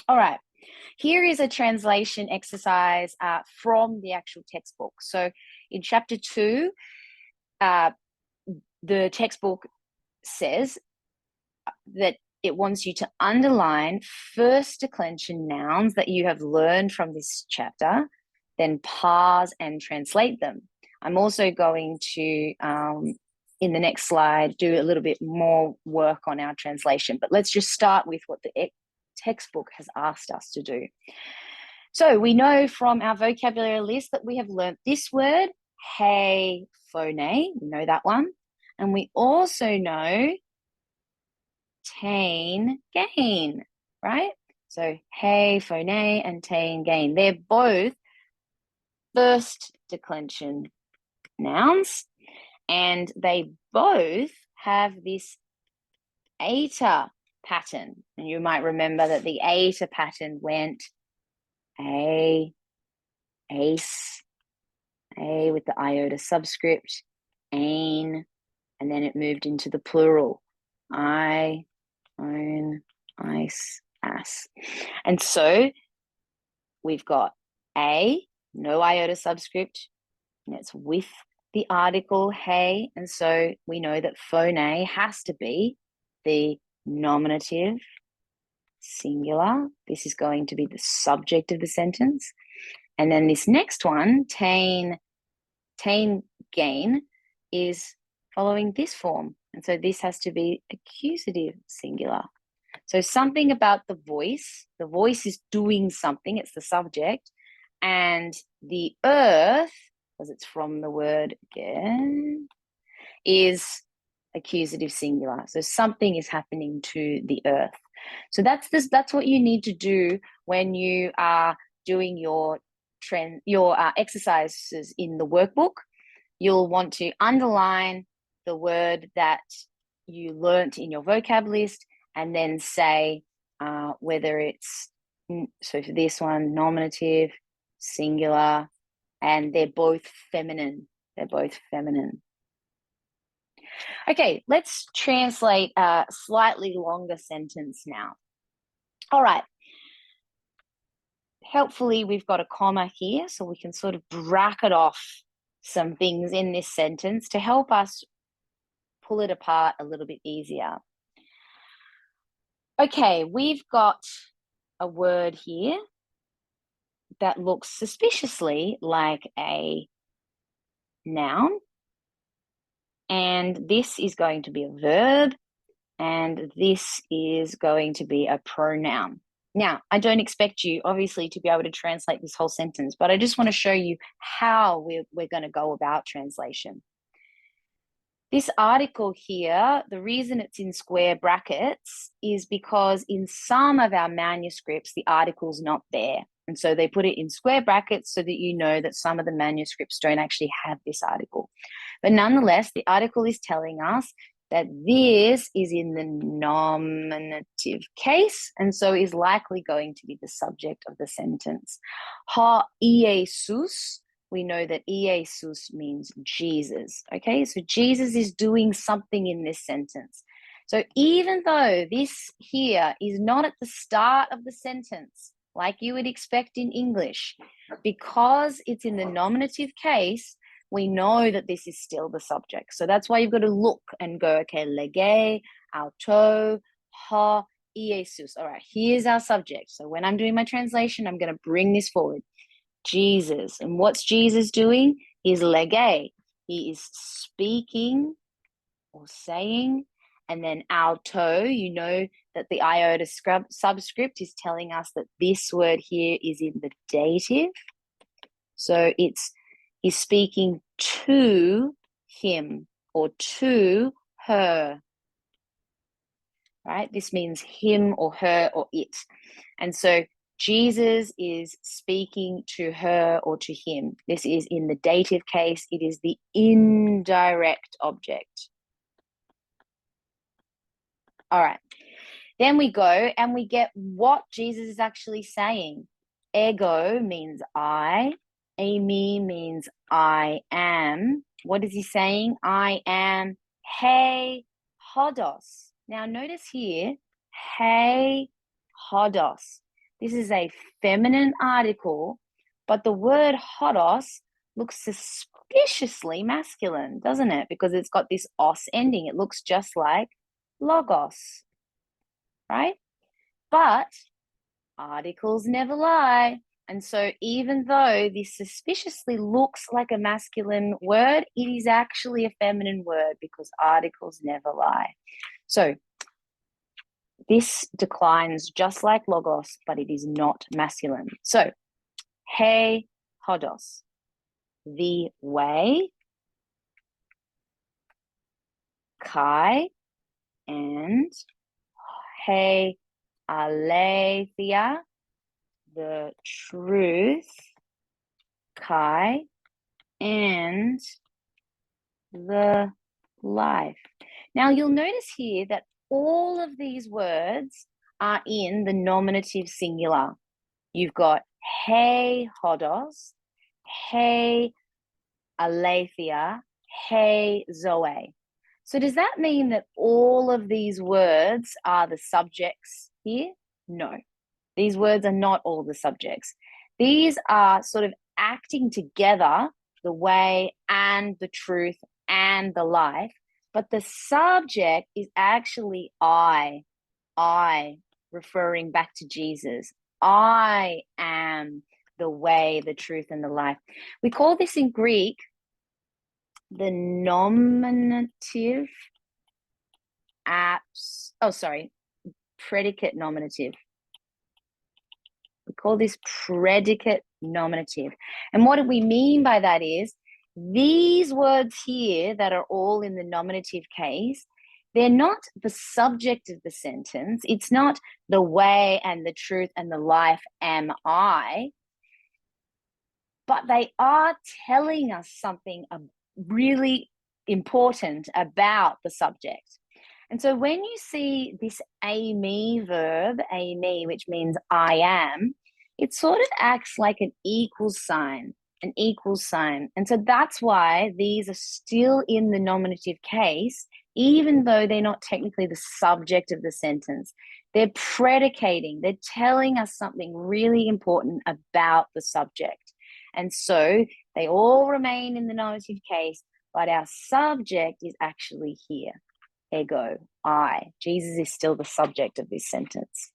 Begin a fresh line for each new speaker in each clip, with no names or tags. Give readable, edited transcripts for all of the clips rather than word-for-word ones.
All right. Here is a translation exercise from the actual textbook. So in chapter 2, the textbook says that it wants you to underline first declension nouns that you have learned from this chapter, then parse and translate them. I'm also going to, in the next slide, do a little bit more work on our translation, but let's just start with what the textbook has asked us to do. So we know from our vocabulary list that we have learnt this word, hey, phone, we know that one. And we also know tain, gain, right? So hey, phone, and tain, gain. They're both first declension nouns, and they both have this eta pattern. And you might remember that the eta pattern went a, ace, a with the iota subscript, ain, and then it moved into the plural. I, own, ice, ass. And so we've got a, no iota subscript, and it's with the article hey, and so we know that phone has to be the nominative singular. This is going to be the subject of the sentence. And then this next one, tain, gain, is following this form. And so this has to be accusative singular. So something about the voice is doing something, it's the subject, and the earth, because it's from the word again, is accusative singular. So something is happening to the earth. So that's what you need to do when you are doing your exercises in the workbook. You'll want to underline the word that you learnt in your vocab list, and then say whether it's, so for this one, nominative, singular, and they're both feminine. They're both feminine. Okay, let's translate a slightly longer sentence now. All right. Helpfully, we've got a comma here, so we can sort of bracket off some things in this sentence to help us pull it apart a little bit easier. Okay, we've got a word here that looks suspiciously like a noun, and this is going to be a verb, and this is going to be a pronoun. Now, I don't expect you, obviously, to be able to translate this whole sentence, but I just want to show you how we're going to go about translation. This article here, the reason it's in square brackets is because in some of our manuscripts, the article's not there. And so they put it in square brackets so that you know that some of the manuscripts don't actually have this article. But nonetheless, the article is telling us that this is in the nominative case, and so is likely going to be the subject of the sentence. Ha Iesus, we know that Iesus means Jesus, okay? So Jesus is doing something in this sentence. So even though this here is not at the start of the sentence, like you would expect in English, because it's in the nominative case, we know that this is still the subject. So that's why you've got to look and go, okay, lege, auto, ha, Iesus. All right, here's our subject. So when I'm doing my translation, I'm going to bring this forward. Jesus. And what's Jesus doing? He's lege. He is speaking or saying. And then auto, you know that the iota subscript is telling us that this word here is in the dative. So he's speaking to him or to her, right? This means him or her or it. And so Jesus is speaking to her or to him. This is in the dative case. It is the indirect object. All right. Then we go and we get what Jesus is actually saying. Ego means I. Amy means I am. What is he saying? I am hey hodos. Now notice here, hey hodos. This is a feminine article, but the word hodos looks suspiciously masculine, doesn't it? Because it's got this os ending. It looks just like logos, right? But articles never lie. And so even though this suspiciously looks like a masculine word, it is actually a feminine word because articles never lie. So this declines just like logos, but it is not masculine. So, he hodos, the way, kai, and he aletheia, the truth, kai, and the life. Now you'll notice here that all of these words are in the nominative singular. You've got he hodos, he aletheia, he zoe. So does that mean that all of these words are the subjects here? No, these words are not all the subjects. These are sort of acting together, the way and the truth and the life, but the subject is actually I, referring back to Jesus. I am the way, the truth, and the life. We call this in Greek the nominative predicate nominative. We call this predicate nominative. And what do we mean by that is these words here that are all in the nominative case, they're not the subject of the sentence. It's not the way and the truth and the life am I, but they are telling us something really important about the subject. And so when you see this me verb, me, which means I am, it sort of acts like an equals sign. And so that's why these are still in the nominative case, even though they're not technically the subject of the sentence. They're predicating, they're telling us something really important about the subject. And so they all remain in the nominative case, but our subject is actually here. Ego, I. Jesus is still the subject of this sentence.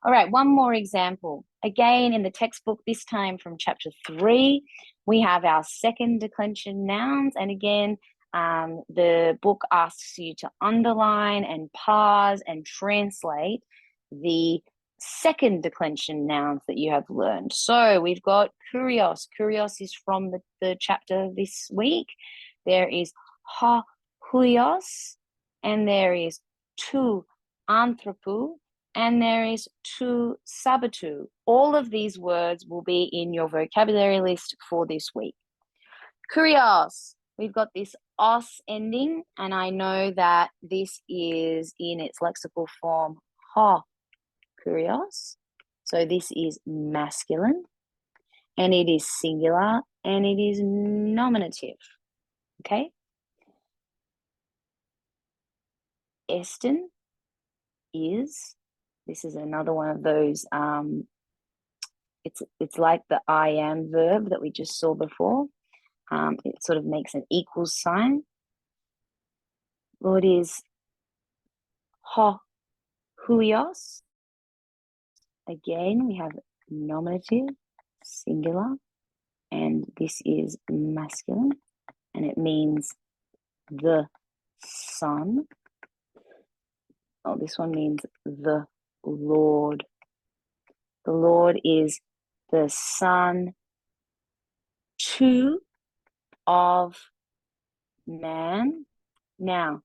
All right, one more example. Again, in the textbook, this time from chapter 3, we have our second declension nouns. And again, the book asks you to underline and parse and translate the second declension nouns that you have learned. So we've got kurios. Kurios is from the chapter this week. There is ha huios, and there is tu anthropou, and there is tu sabatou. All of these words will be in your vocabulary list for this week. Kurios, we've got this os ending, and I know that this is in its lexical form ha kurios. So this is masculine, and it is singular, and it is nominative. Okay? Estin is, this is another one of those, it's like the I am verb that we just saw before. It sort of makes an equal sign. Lord is ho huios. Again, we have nominative, singular, and this is masculine, and it means the Son. Oh, this one means the Lord. The Lord is the Son of man. Now,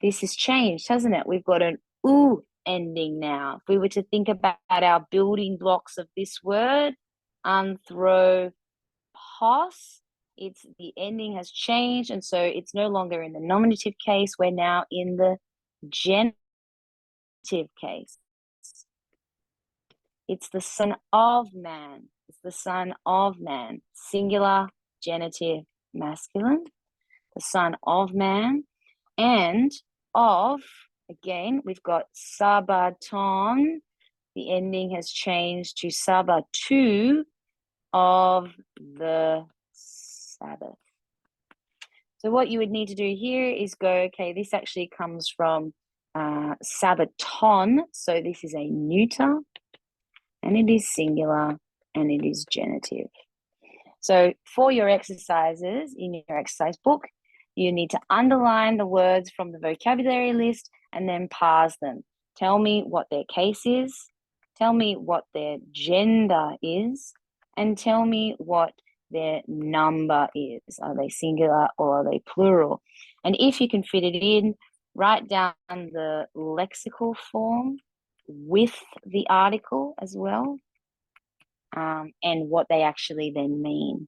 this has changed, hasn't it? We've got an oo ending now. If we were to think about our building blocks of this word, anthropos, the ending has changed, and so it's no longer in the nominative case. We're now in the genitive case. It's the Son of man. It's the Son of man. Singular, genitive, masculine. The Son of man. And of, again, we've got sabaton the ending has changed to Saba 2 of the Sabbath. So what you would need to do here is go, okay, this actually comes from Sabbaton. So this is a neuter, and it is singular, and it is genitive. So for your exercises in your exercise book, you need to underline the words from the vocabulary list and then parse them. Tell me what their case is, tell me what their gender is, and tell me what their number is. Are they singular or are they plural? And if you can fit it in, write down the lexical form with the article as well, and what they actually then mean.